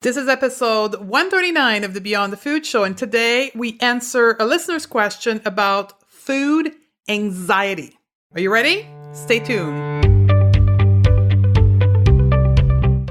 This is episode 139 of the Beyond the Food Show, and today we answer a listener's question about food anxiety. Are you ready? Stay tuned.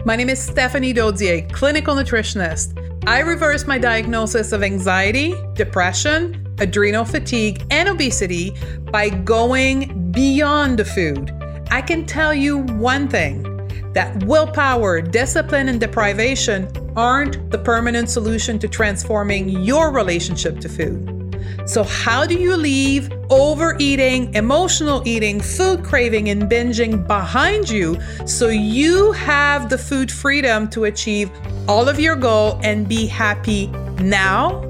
My name is Stephanie Dodier, clinical nutritionist. I reversed my diagnosis of anxiety, depression, adrenal fatigue, and obesity by going beyond the food. I can tell you one thing, that willpower, discipline, and deprivation aren't the permanent solution to transforming your relationship to food. So how do you leave overeating, emotional eating, food craving, and binging behind you so you have the food freedom to achieve all of your goal and be happy now?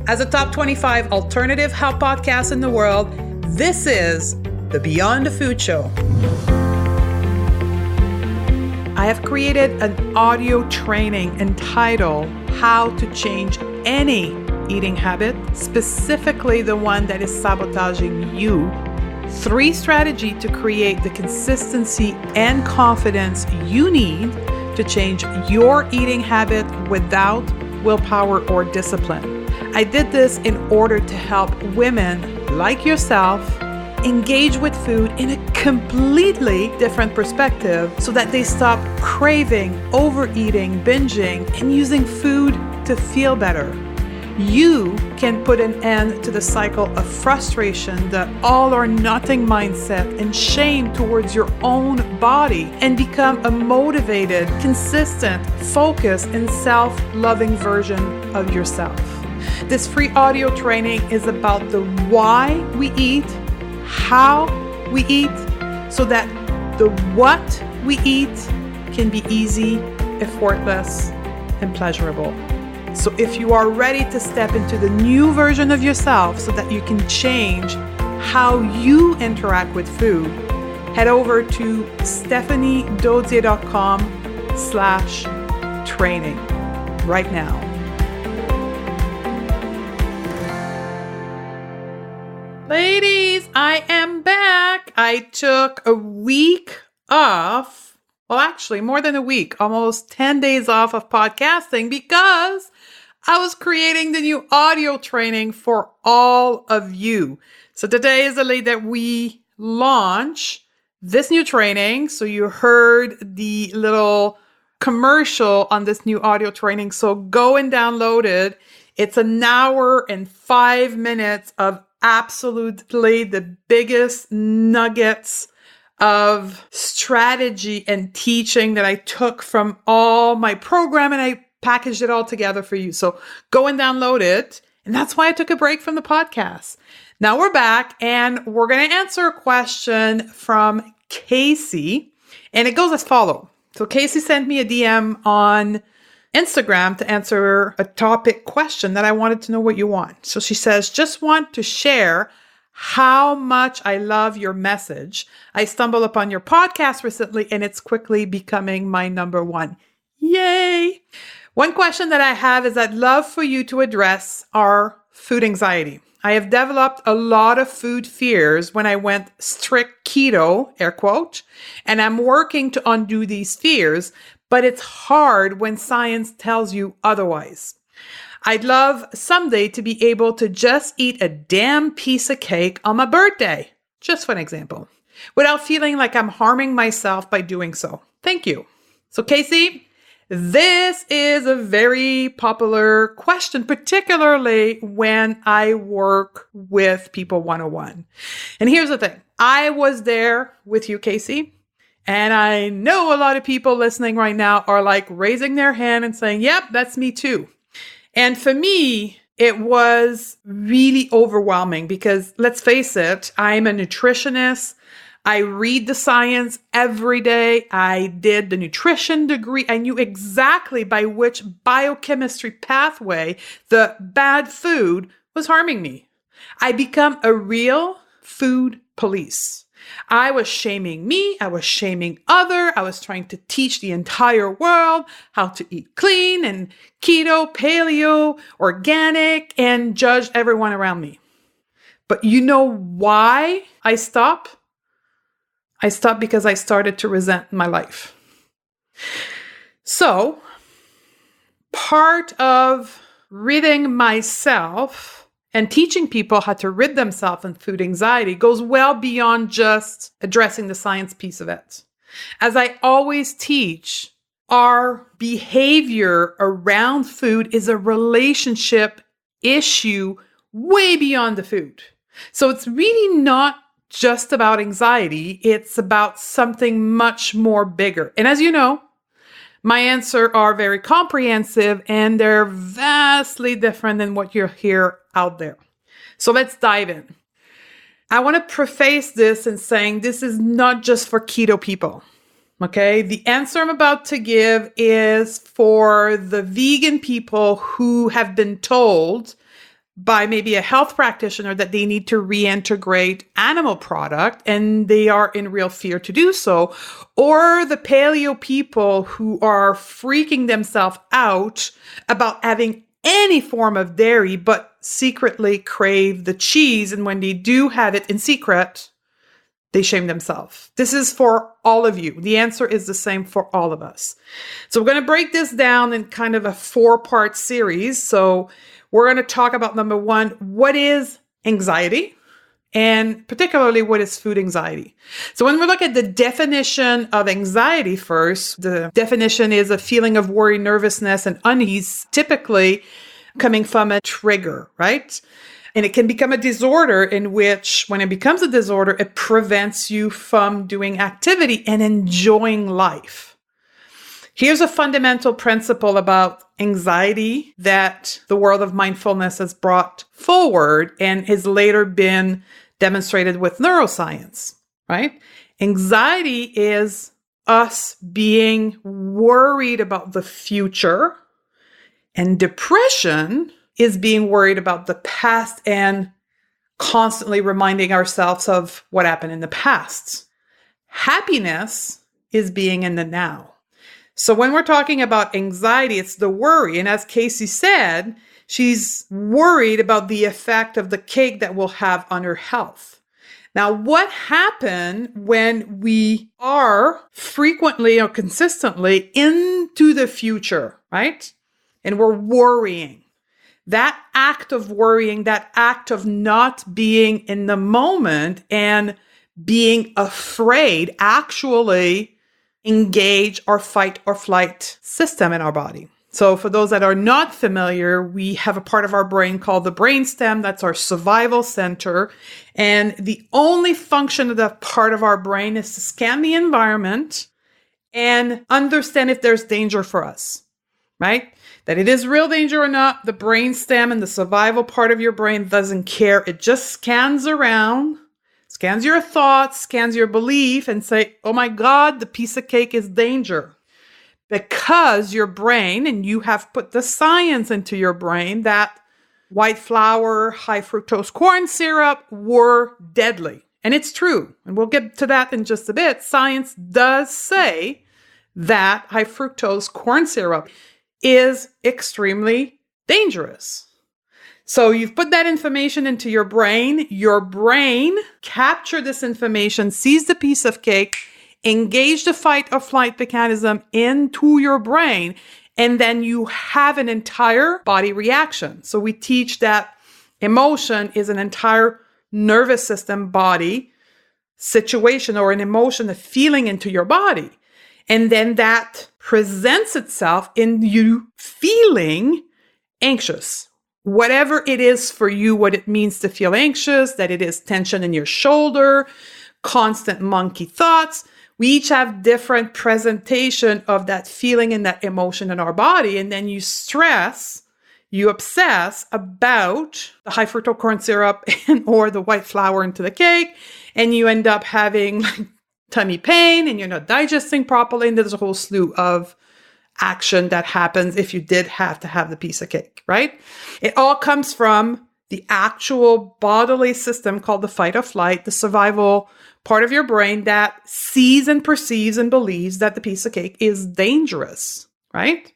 As a top 25 alternative health podcast in the world, this is the Beyond the Food Show. I have created an audio training entitled How to Change Any Eating Habit, specifically the one that is sabotaging you. 3 strategies to create the consistency and confidence you need to change your eating habit without willpower or discipline. I did this in order to help women like yourself engage with food in a completely different perspective so that they stop craving, overeating, binging, and using food to feel better. You can put an end to the cycle of frustration, the all or nothing mindset, and shame towards your own body and become a motivated, consistent, focused, and self-loving version of yourself. This free audio training is about the why we eat, how we eat, so that the what we eat can be easy, effortless, and pleasurable. So if you are ready to step into the new version of yourself so that you can change how you interact with food, head over to stephaniedodier.com/training right now. Ladies, I am back. I took a week off. Well, actually, more than a week, almost 10 days off of podcasting because I was creating the new audio training for all of you. So today is the day that we launch this new training. So you heard the little commercial on this new audio training. So go and download it. It's an hour and 5 minutes of absolutely the biggest nuggets of strategy and teaching that I took from all my program, and I packaged it all together for you. So go and download it. And that's why I took a break from the podcast. Now we're back and we're going to answer a question from Kacie, and it goes as follows. So Kacie sent me a DM on Instagram to answer a topic question that I wanted to know what you want. So she says, just want to share how much I love your message. I stumbled upon your podcast recently and it's quickly becoming my number one. Yay! One question that I have is I'd love for you to address our food anxiety. I have developed a lot of food fears when I went strict keto, air quote, and I'm working to undo these fears, but it's hard when science tells you otherwise. I'd love someday to be able to just eat a damn piece of cake on my birthday, just for an example, without feeling like I'm harming myself by doing so. Thank you. So Kacie, this is a very popular question, particularly when I work with people one-on-one. And here's the thing. I was there with you, Kacie. And I know a lot of people listening right now are like raising their hand and saying, yep, that's me too. And for me, it was really overwhelming because let's face it, I'm a nutritionist. I read the science every day. I did the nutrition degree. I knew exactly by which biochemistry pathway the bad food was harming me. I become a real food police. I was shaming me. I was shaming other. I was trying to teach the entire world how to eat clean and keto, paleo, organic, and judge everyone around me. But you know why I stopped? I stopped because I started to resent my life. So part of ridding myself and teaching people how to rid themselves of food anxiety goes well beyond just addressing the science piece of it. As I always teach, our behavior around food is a relationship issue way beyond the food. So it's really not just about anxiety. It's about something much more bigger. And as you know, my answers are very comprehensive and they're vastly different than what you hear out there. So let's dive in. I want to preface this in saying this is not just for keto people. Okay, the answer I'm about to give is for the vegan people who have been told by maybe a health practitioner that they need to reintegrate animal product and they are in real fear to do so, or the paleo people who are freaking themselves out about having any form of dairy but secretly crave the cheese, and when they do have it in secret, they shame themselves. This is for all of you. The answer is the same for all of us. So we're going to break this down in kind of a 4-part series. So we're going to talk about number 1, what is anxiety? And particularly, what is food anxiety? So when we look at the definition of anxiety first, the definition is a feeling of worry, nervousness, and unease, typically coming from a trigger, right? And it can become a disorder in which, when it becomes a disorder, it prevents you from doing activity and enjoying life. Here's a fundamental principle about anxiety that the world of mindfulness has brought forward and has later been demonstrated with neuroscience, right? Anxiety is us being worried about the future, and depression is being worried about the past and constantly reminding ourselves of what happened in the past. Happiness is being in the now. So when we're talking about anxiety, it's the worry. And as Kacie said, she's worried about the effect of the cake that will have on her health. Now, what happens when we are frequently or consistently into the future, right? And we're worrying. That act of worrying, that act of not being in the moment and being afraid actually engage our fight or flight system in our body. So for those that are not familiar, we have a part of our brain called the brainstem. That's our survival center. And the only function of that part of our brain is to scan the environment and understand if there's danger for us, right? That it is real danger or not, the brainstem and the survival part of your brain doesn't care. It just scans around, scans your thoughts, scans your belief, and say, oh my God, the piece of cake is danger. Because your brain, and you have put the science into your brain, that white flour, high fructose corn syrup were deadly. And it's true. And we'll get to that in just a bit. Science does say that high fructose corn syrup is extremely dangerous. So you've put that information into your brain captures this information, sees the piece of cake, engage the fight or flight mechanism into your brain, and then you have an entire body reaction. So we teach that emotion is an entire nervous system body situation, or an emotion, a feeling into your body. And then that presents itself in you feeling anxious. Whatever it is for you, what it means to feel anxious, that it is tension in your shoulder, constant monkey thoughts. We each have different presentation of that feeling and that emotion in our body. And then you stress, you obsess about the high fructose corn syrup or the white flour into the cake. And you end up having tummy pain and you're not digesting properly. And there's a whole slew of action that happens if you did have to have the piece of cake, right? It all comes from the actual bodily system called the fight or flight, the survival part of your brain that sees and perceives and believes that the piece of cake is dangerous, right?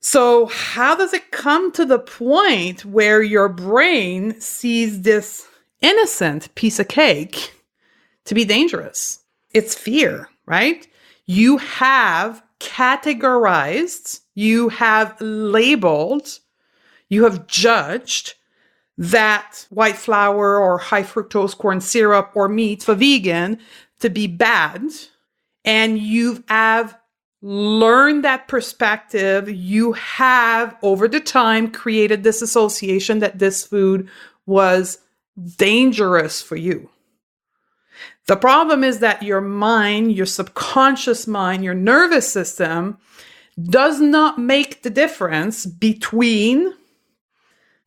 So how does it come to the point where your brain sees this innocent piece of cake to be dangerous? It's fear, right? You have categorized, you have labeled, you have judged that white flour or high fructose corn syrup or meat for vegan to be bad. And you have learned that perspective. You have, over the time, created this association that this food was dangerous for you. The problem is that your mind, your subconscious mind, your nervous system does not make the difference between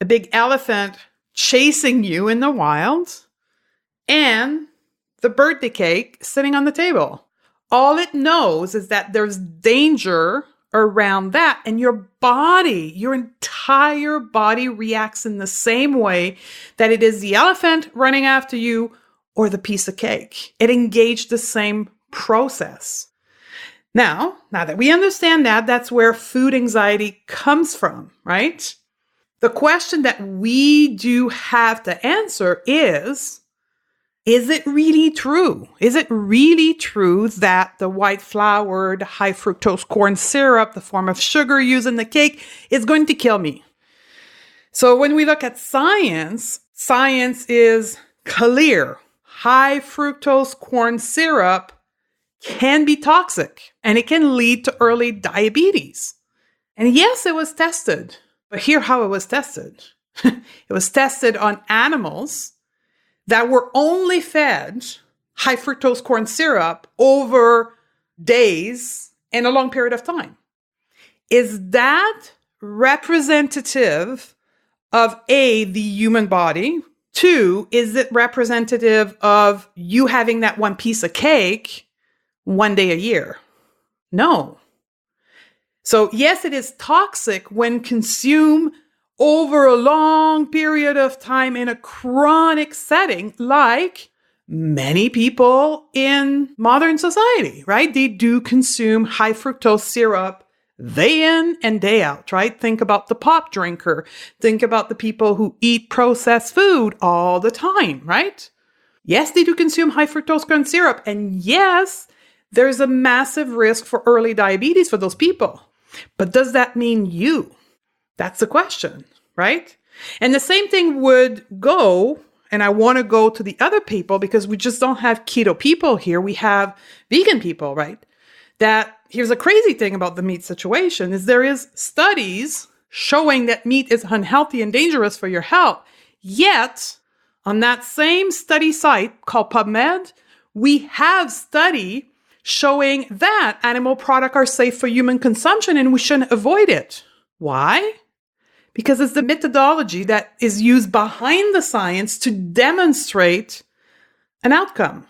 a big elephant chasing you in the wild and the birthday cake sitting on the table. All it knows is that there's danger around that, and your body, your entire body reacts in the same way that it is the elephant running after you or the piece of cake. It engaged the same process. Now that we understand that, that's where food anxiety comes from, right? The question that we do have to answer is it really true? Is it really true that the white flour, the high fructose corn syrup, the form of sugar used in the cake is going to kill me? So when we look at science, science is clear. High fructose corn syrup can be toxic and it can lead to early diabetes. And yes, it was tested. But hear how it was tested. It was tested on animals that were only fed high fructose corn syrup over days and a long period of time. Is that representative of A, the human body? 2, is it representative of you having that one piece of cake one day a year? No. So yes, it is toxic when consumed over a long period of time in a chronic setting, like many people in modern society, right? They do consume high fructose syrup day in and day out, right? Think about the pop drinker. Think about the people who eat processed food all the time, right? Yes, they do consume high fructose corn syrup. And yes, there's a massive risk for early diabetes for those people. But does that mean you? That's the question, right? And the same thing would go, and I want to go to the other people because we just don't have keto people here. We have vegan people, right? That here's a crazy thing about the meat situation is there is studies showing that meat is unhealthy and dangerous for your health. Yet, on that same study site called PubMed, we have study showing that animal products are safe for human consumption and we shouldn't avoid it. Why? Because it's the methodology that is used behind the science to demonstrate an outcome.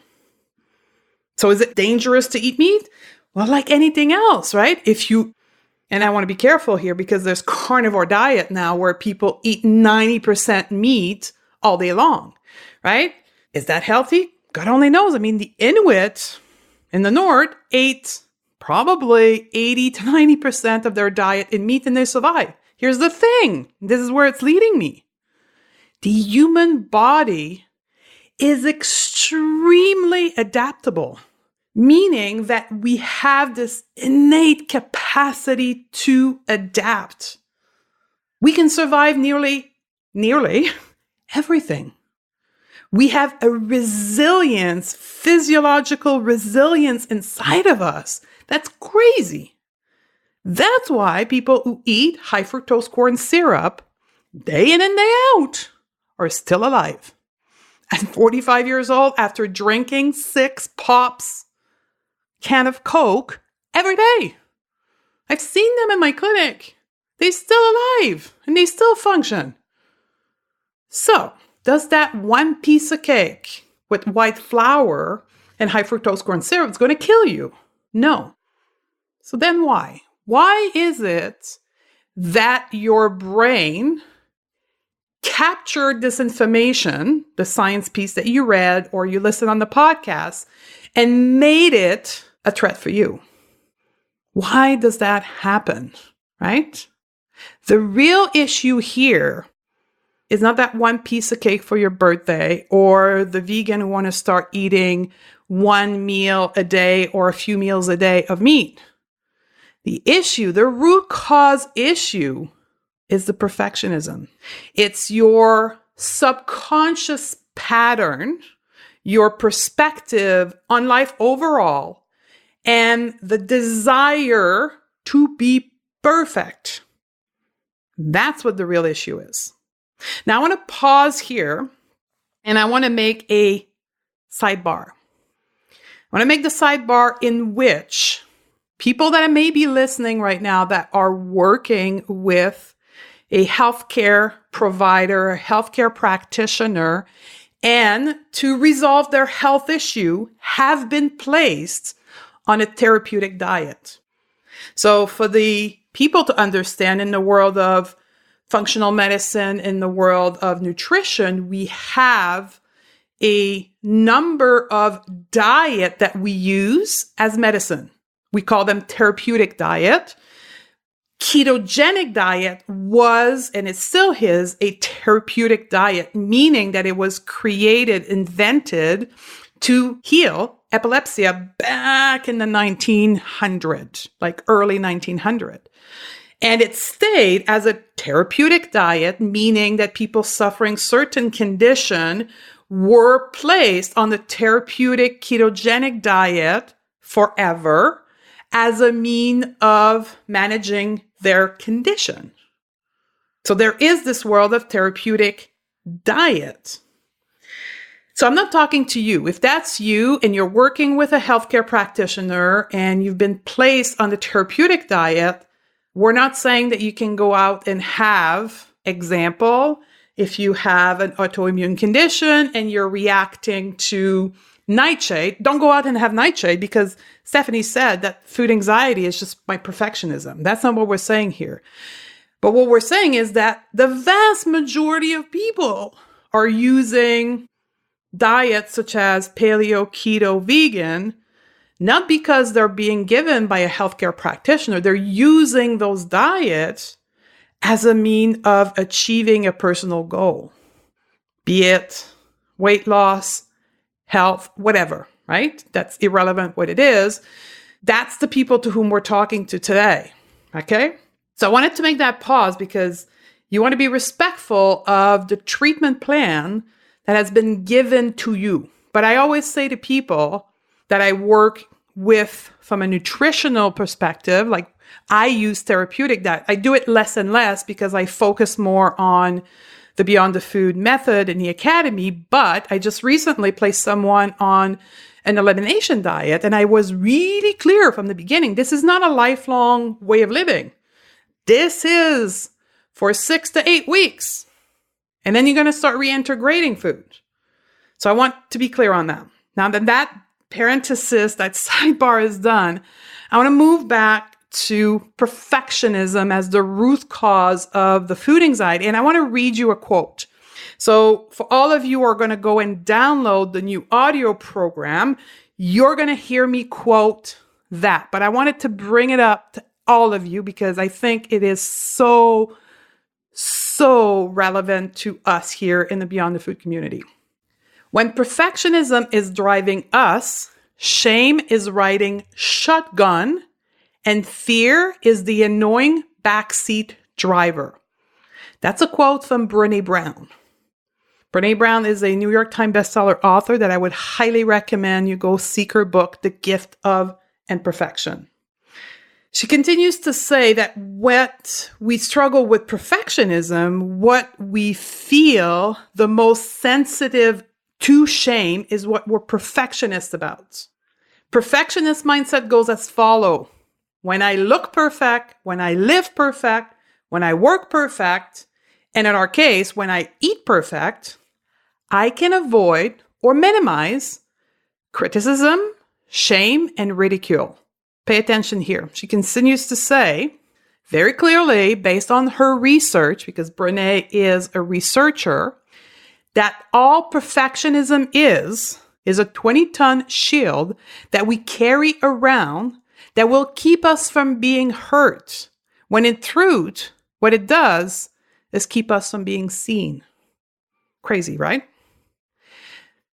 So is it dangerous to eat meat? Well, like anything else, right? And I want to be careful here because there's carnivore diet now where people eat 90% meat all day long, right? Is that healthy? God only knows. I mean, the Inuit in the north ate probably 80 to 90% of their diet in meat and they survived. Here's the thing. This is where it's leading me. The human body is extremely adaptable, meaning that we have this innate capacity to adapt. We can survive nearly everything. We have a resilience, physiological resilience inside of us. That's crazy. That's why people who eat high fructose corn syrup day in and day out are still alive. At 45 years old, after drinking 6 pops can of Coke every day. I've seen them in my clinic. They're still alive and they still function. So, does that one piece of cake with white flour and high fructose corn syrup is going to kill you? No. So then why? Why is it that your brain captured this information, the science piece that you read or you listened on the podcast, and made it a threat for you? Why does that happen, right? The real issue here is not that one piece of cake for your birthday or the vegan who want to start eating one meal a day or a few meals a day of meat. The issue, the root cause issue, is the perfectionism. It's your subconscious pattern, your perspective on life overall, and the desire to be perfect. That's what the real issue is. Now, I want to pause here and I want to make a sidebar. I want to make the sidebar in which people that may be listening right now that are working with a healthcare provider, a healthcare practitioner, and to resolve their health issue have been placed on a therapeutic diet. So for the people to understand, in the world of functional medicine, in the world of nutrition, we have a number of diet that we use as medicine. We call them therapeutic diet. Ketogenic diet was, and it still is, a therapeutic diet, meaning that it was created, invented to heal epilepsy back in the 1900s, like early 1900. And it stayed as a therapeutic diet, meaning that people suffering certain condition were placed on the therapeutic ketogenic diet forever as a mean of managing their condition. So there is this world of therapeutic diet. So I'm not talking to you. If that's you and you're working with a healthcare practitioner and you've been placed on the therapeutic diet, we're not saying that you can go out and have, example, if you have an autoimmune condition and you're reacting to nightshade, don't go out and have nightshade, because Stephanie said that food anxiety is just my perfectionism. That's not what we're saying here. But what we're saying is that the vast majority of people are using diets such as paleo, keto, vegan, not because they're being given by a healthcare practitioner. They're using those diets as a mean of achieving a personal goal, be it weight loss, health, whatever, right? That's irrelevant what it is. That's the people to whom we're talking to today, okay? So I wanted to make that pause because you want to be respectful of the treatment plan that has been given to you. But I always say to people that I work with from a nutritional perspective, like I use therapeutic diet. I do it less and less because I focus more on the Beyond the Food method in the academy, but I just recently placed someone on an elimination diet, and I was really clear from the beginning, this is not a lifelong way of living. This is for 6 to 8 weeks, and then you're going to start reintegrating food. So I want to be clear on that. Now that parenthesis, that sidebar is done, I want to move back to perfectionism as the root cause of the food anxiety. And I want to read you a quote. So for all of you who are going to go and download the new audio program, you're going to hear me quote that. But I wanted to bring it up to all of you because I think it is so relevant to us here in the Beyond the Food community. When perfectionism is driving us, shame is riding shotgun, and fear is the annoying backseat driver. That's a quote from Brené Brown. Brené Brown is a New York Times bestseller author that I would highly recommend you go seek her book, The Gift of Imperfection. She continues to say that what we struggle with perfectionism, what we feel the most sensitive to shame is what we're perfectionist about. Perfectionist mindset goes as follows. When I look perfect, when I live perfect, when I work perfect, and in our case, when I eat perfect, I can avoid or minimize criticism, shame, and ridicule. Pay attention here. She continues to say very clearly, based on her research, because Brené is a researcher, that all perfectionism is a 20-ton shield that we carry around that will keep us from being hurt, when in truth, what it does is keep us from being seen. Crazy, right?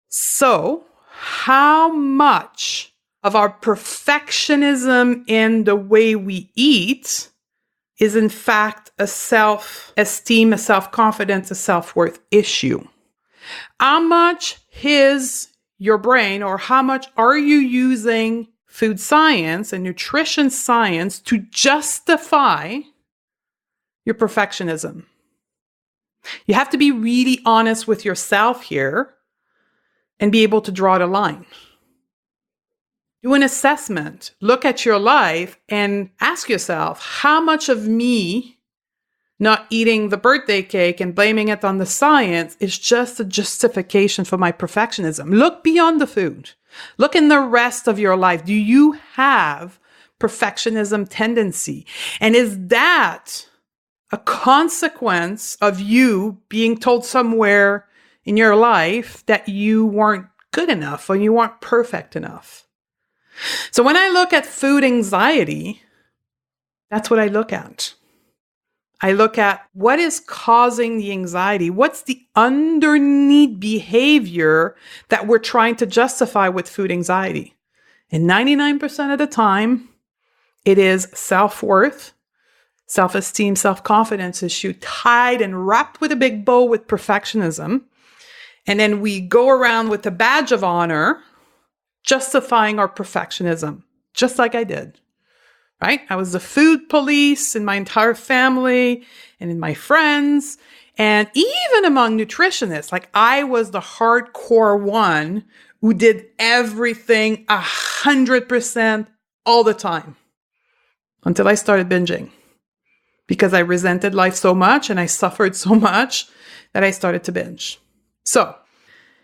So, how much of our perfectionism in the way we eat is in fact a self-esteem, a self-confidence, a self-worth issue. How much is your brain, or how much are you using food science and nutrition science to justify your perfectionism? You have to be really honest with yourself here and be able to draw the line. Do an assessment, look at your life and ask yourself, how much of me not eating the birthday cake and blaming it on the science is just a justification for my perfectionism? Look beyond the food. Look in the rest of your life. Do you have perfectionism tendency? And is that a consequence of you being told somewhere in your life that you weren't good enough or you weren't perfect enough? So when I look at food anxiety, that's what I look at. I look at what is causing the anxiety. What's the underneath behavior that we're trying to justify with food anxiety? And 99% of the time, it is self-worth, self-esteem, self-confidence issue tied and wrapped with a big bow with perfectionism. And then we go around with a badge of honor justifying our perfectionism, just like I did, right? I was the food police in my entire family and in my friends, and even among nutritionists. Like, I was the hardcore one who did everything 100% all the time until I started binging, because I resented life so much and I suffered so much that I started to binge. So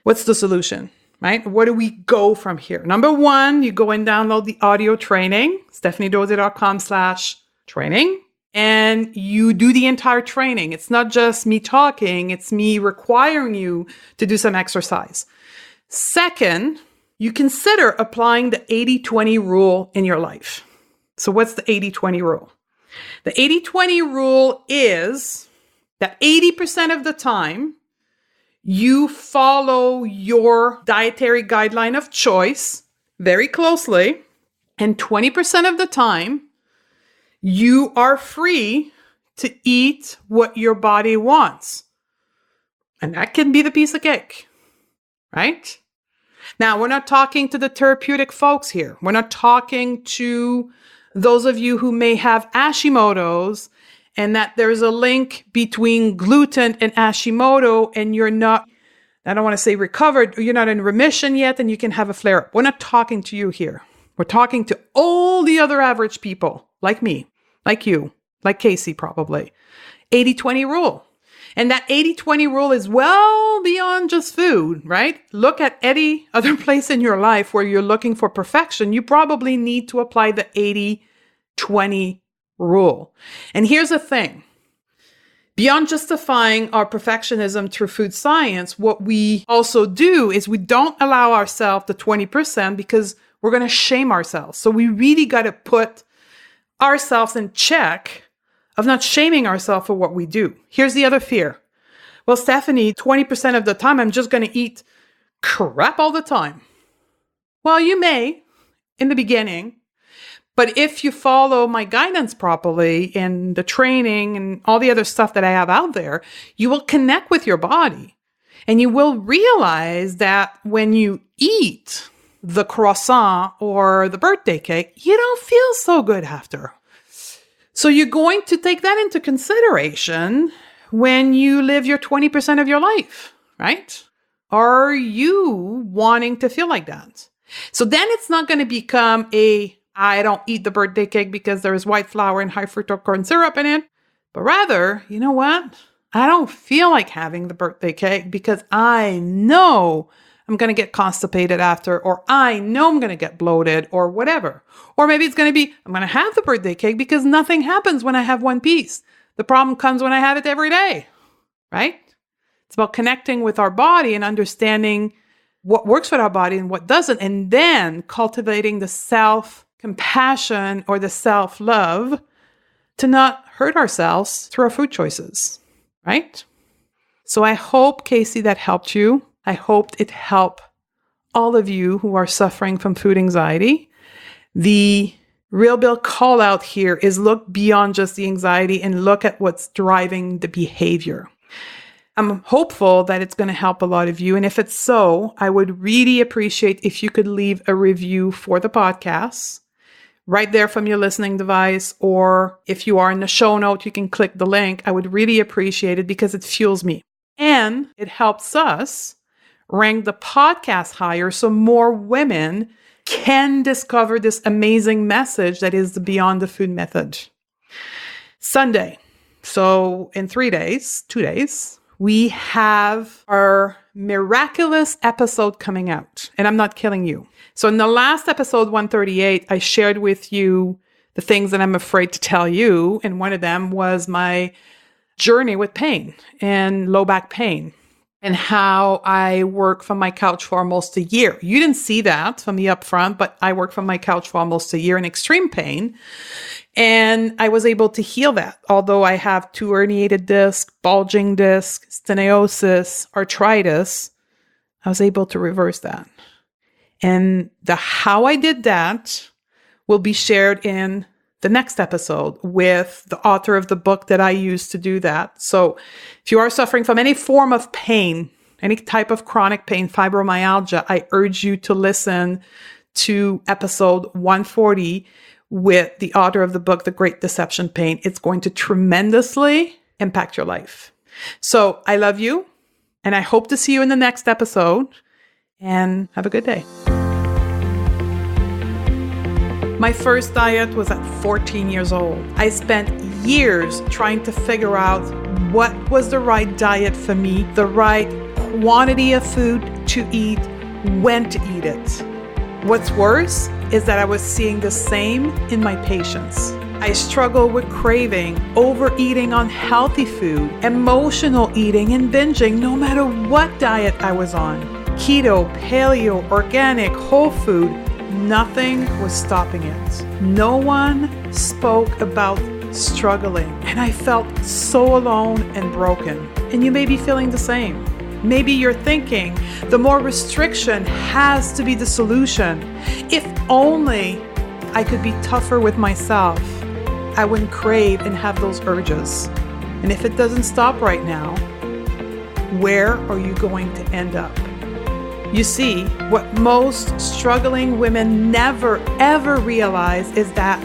what's the solution? Right? Where do we go from here? Number one, you go and download the audio training, stephaniedose.com/training, and you do the entire training. It's not just me talking, it's me requiring you to do some exercise. Second, you consider applying the 80-20 rule in your life. So what's the 80-20 rule? The 80-20 rule is that 80% of the time, you follow your dietary guideline of choice very closely, and 20% of the time, you are free to eat what your body wants. And that can be the piece of cake, right? Now, we're not talking to the therapeutic folks here. We're not talking to those of you who may have Hashimoto's, and that there's a link between gluten and Hashimoto, and you're not, I don't want to say recovered, or you're not in remission yet, and you can have a flare-up. We're not talking to you here. We're talking to all the other average people, like me, like you, like Kacie probably. 80-20 rule. And that 80-20 rule is well beyond just food, right? Look at any other place in your life where you're looking for perfection. You probably need to apply the 80-20 rule. And here's the thing. Beyond justifying our perfectionism through food science, what we also do is we don't allow ourselves the 20% because we're going to shame ourselves. So we really got to put ourselves in check of not shaming ourselves for what we do. Here's the other fear. Well, Stephanie, 20% of the time, I'm just going to eat crap all the time. Well, you may in the beginning. But if you follow my guidance properly and the training and all the other stuff that I have out there, you will connect with your body and you will realize that when you eat the croissant or the birthday cake, you don't feel so good after. So you're going to take that into consideration when you live your 20% of your life, right? Are you wanting to feel like that? So then it's not going to become I don't eat the birthday cake because there's white flour and high fructose corn syrup in it. But rather, you know what? I don't feel like having the birthday cake because I know I'm going to get constipated after, or I know I'm going to get bloated or whatever. Or maybe it's going to be, I'm going to have the birthday cake because nothing happens when I have one piece. The problem comes when I have it every day, right? It's about connecting with our body and understanding what works with our body and what doesn't, and then cultivating the self-compassion or the self-love to not hurt ourselves through our food choices, right? So I hope, Kacie, that helped you. I hoped it helped all of you who are suffering from food anxiety. The real big call out here is look beyond just the anxiety and look at what's driving the behavior. I'm hopeful that it's going to help a lot of you. And if it's so, I would really appreciate if you could leave a review for the podcast right there from your listening device. Or if you are in the show note, you can click the link. I would really appreciate it because it fuels me. And it helps us rank the podcast higher so more women can discover this amazing message that is the Beyond the Food method. Sunday. So in 2 days, we have our miraculous episode coming out. And I'm not killing you. So in the last episode 138, I shared with you the things that I'm afraid to tell you. And one of them was my journey with pain and low back pain and how I work from my couch for almost a year. You didn't see that from me up front, but I worked from my couch for almost a year in extreme pain. And I was able to heal that. Although I have 2 herniated discs, bulging disc, stenosis, arthritis, I was able to reverse that. And the how I did that will be shared in the next episode with the author of the book that I used to do that. So if you are suffering from any form of pain, any type of chronic pain, fibromyalgia, I urge you to listen to episode 140 with the author of the book, The Great Deception Pain. It's going to tremendously impact your life. So I love you, and I hope to see you in the next episode, and have a good day. My first diet was at 14 years old. I spent years trying to figure out what was the right diet for me, the right quantity of food to eat, when to eat it. What's worse is that I was seeing the same in my patients. I struggled with craving, overeating unhealthy food, emotional eating, and binging no matter what diet I was on. Keto, paleo, organic, whole food, nothing was stopping it. No one spoke about struggling, and I felt so alone and broken. And you may be feeling the same. Maybe you're thinking the more restriction has to be the solution. If only I could be tougher with myself, I wouldn't crave and have those urges. And if it doesn't stop right now, where are you going to end up? You see, what most struggling women never ever realize is that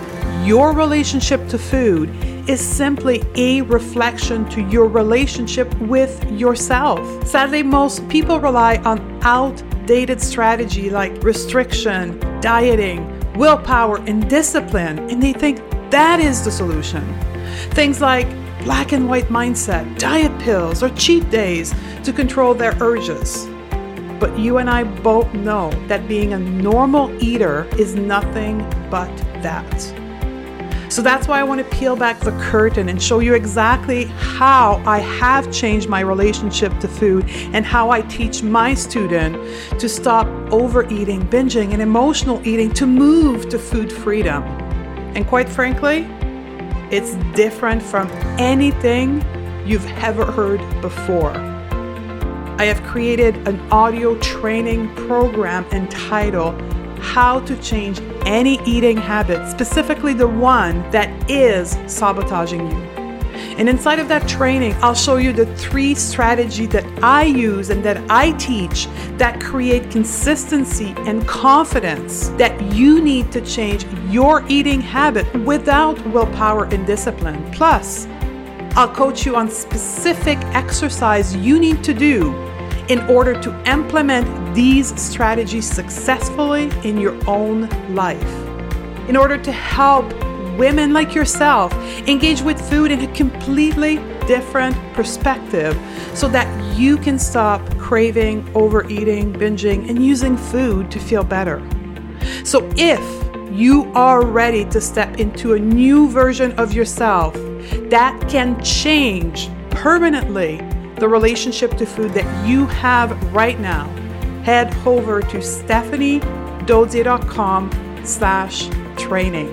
your relationship to food is simply a reflection to your relationship with yourself. Sadly, most people rely on outdated strategy like restriction, dieting, willpower, and discipline, and they think that is the solution. Things like black and white mindset, diet pills, or cheat days to control their urges. But you and I both know that being a normal eater is nothing but that. So that's why I want to peel back the curtain and show you exactly how I have changed my relationship to food and how I teach my student to stop overeating, binging, and emotional eating to move to food freedom. And quite frankly, it's different from anything you've ever heard before. I have created an audio training program entitled How to Change Any Eating Habit, specifically the one that is sabotaging you. And inside of that training, I'll show you the 3 strategies that I use and that I teach that create consistency and confidence that you need to change your eating habit without willpower and discipline. Plus, I'll coach you on specific exercise you need to do in order to implement these strategies successfully in your own life. In order to help women like yourself engage with food in a completely different perspective so that you can stop craving, overeating, binging, and using food to feel better. So if you are ready to step into a new version of yourself that can change permanently the relationship to food that you have right now, head over to stephaniedodier.com/training.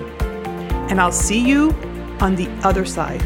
And I'll see you on the other side.